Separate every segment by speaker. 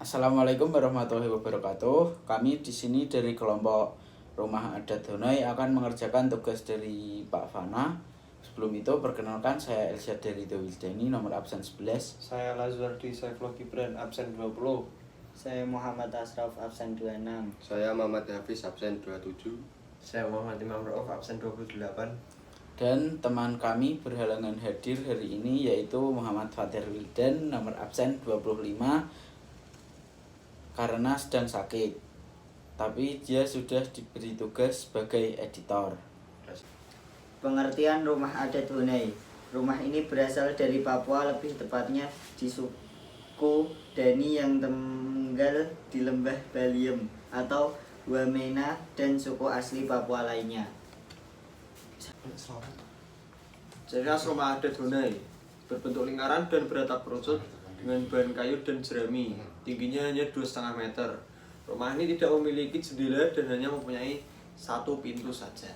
Speaker 1: Assalamualaikum warahmatullahi wabarakatuh. Kami di sini dari kelompok Rumah Adat Honai akan mengerjakan tugas dari Pak Fana. Sebelum itu perkenalkan, saya Elsa dari Wildani, nomor absen 11.
Speaker 2: Saya Lazwardi Saifullah Gibran, absen 20.
Speaker 3: Saya Muhammad Asraf, absen 26.
Speaker 4: Saya Muhammad Hafiz, absen 27.
Speaker 5: Saya Muhammad Imam Rauf, absen 28.
Speaker 1: Dan teman kami berhalangan hadir hari ini yaitu Muhammad Fatir Wildan, nomor absen 25, karena sedang sakit. Tapi dia sudah diberi tugas sebagai editor.
Speaker 3: Pengertian rumah adat Honai. Rumah ini berasal dari Papua, lebih tepatnya di suku Dani yang tinggal di lembah Baliem atau Wamena dan suku asli Papua lainnya.
Speaker 2: Ciri khas rumah adat Honai berbentuk lingkaran dan beratap kerucut dengan bahan kayu dan jerami. Tingginya hanya 2,5 meter. Rumah ini tidak memiliki jendela dan hanya mempunyai satu pintu saja.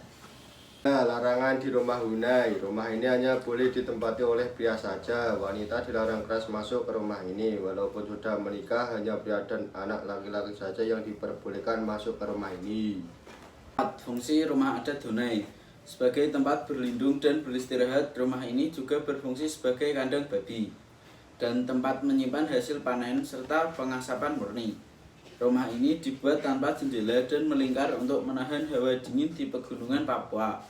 Speaker 4: Nah, larangan di rumah Honai. Rumah ini hanya boleh ditempati oleh pria saja. Wanita dilarang keras masuk ke rumah ini. Walaupun sudah menikah, hanya pria dan anak laki-laki saja yang diperbolehkan masuk ke rumah ini.
Speaker 1: Fungsi rumah adat Honai. Sebagai tempat berlindung dan beristirahat, rumah ini juga berfungsi sebagai kandang babi dan tempat menyimpan hasil panen serta pengasapan murni. Rumah ini dibuat tanpa jendela dan melingkar untuk menahan hawa dingin di pegunungan Papua.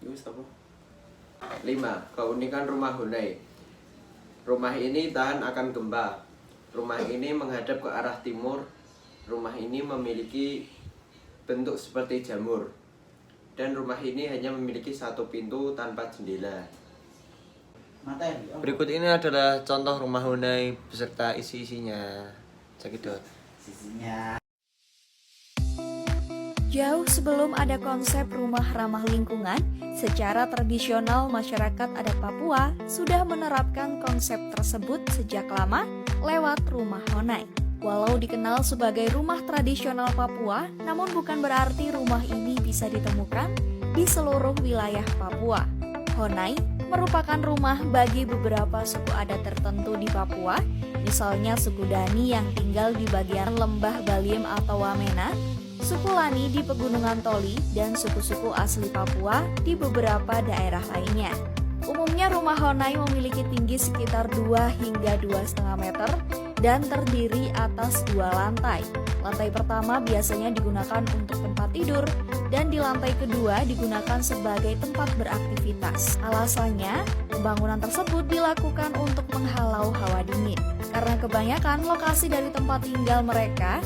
Speaker 5: 5. Keunikan rumah Honai. Rumah ini tahan akan gempa. Rumah ini menghadap ke arah timur. Rumah ini memiliki bentuk seperti jamur. Dan rumah ini hanya memiliki satu pintu tanpa jendela. Berikut ini adalah contoh rumah Honai beserta isi-isinya. Cekidot.
Speaker 6: Jauh sebelum ada konsep rumah ramah lingkungan, secara tradisional masyarakat adat Papua sudah menerapkan konsep tersebut sejak lama lewat rumah Honai. Walau dikenal sebagai rumah tradisional Papua, namun bukan berarti rumah ini bisa ditemukan di seluruh wilayah Papua. Honai merupakan rumah bagi beberapa suku adat tertentu di Papua, misalnya suku Dani yang tinggal di bagian lembah Baliem atau Wamena, suku Lani di Pegunungan Toli, dan suku-suku asli Papua di beberapa daerah lainnya. Umumnya rumah Honai memiliki tinggi sekitar 2 hingga 2,5 meter dan terdiri atas 2 lantai. Lantai pertama biasanya digunakan untuk tempat tidur dan di lantai kedua digunakan sebagai tempat beraktivitas. Alasannya, pembangunan tersebut dilakukan untuk menghalau hawa dingin karena kebanyakan lokasi dari tempat tinggal mereka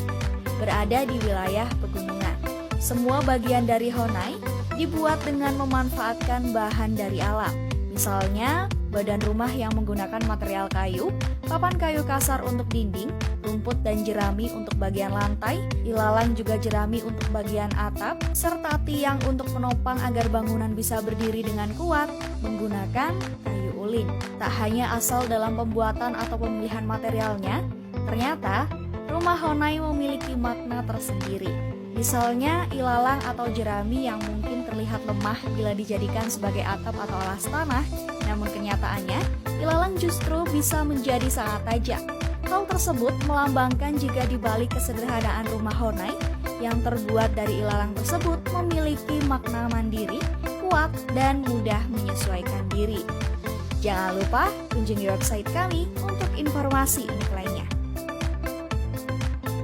Speaker 6: berada di wilayah pegunungan. Semua bagian dari Honai dibuat dengan memanfaatkan bahan dari alam. Misalnya, badan rumah yang menggunakan material kayu, papan kayu kasar untuk dinding, rumput dan jerami untuk bagian lantai, ilalang juga jerami untuk bagian atap, serta tiang untuk penopang agar bangunan bisa berdiri dengan kuat menggunakan kayu ulin. Tak hanya asal dalam pembuatan atau pemilihan materialnya, ternyata rumah Honai memiliki makna tersendiri. Misalnya ilalang atau jerami yang mungkin terlihat lemah bila dijadikan sebagai atap atau alas tanah, namun kenyataannya ilalang justru bisa menjadi sangat tajam. Hal tersebut melambangkan jika dibalik kesederhanaan rumah Honai yang terbuat dari ilalang tersebut memiliki makna mandiri, kuat, dan mudah menyesuaikan diri. Jangan lupa kunjungi website kami untuk informasi unik lainnya.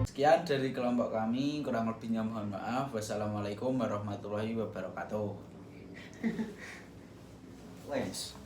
Speaker 1: Sekian dari kelompok kami, kurang lebihnya mohon maaf. Wassalamualaikum warahmatullahi wabarakatuh.
Speaker 3: Wes.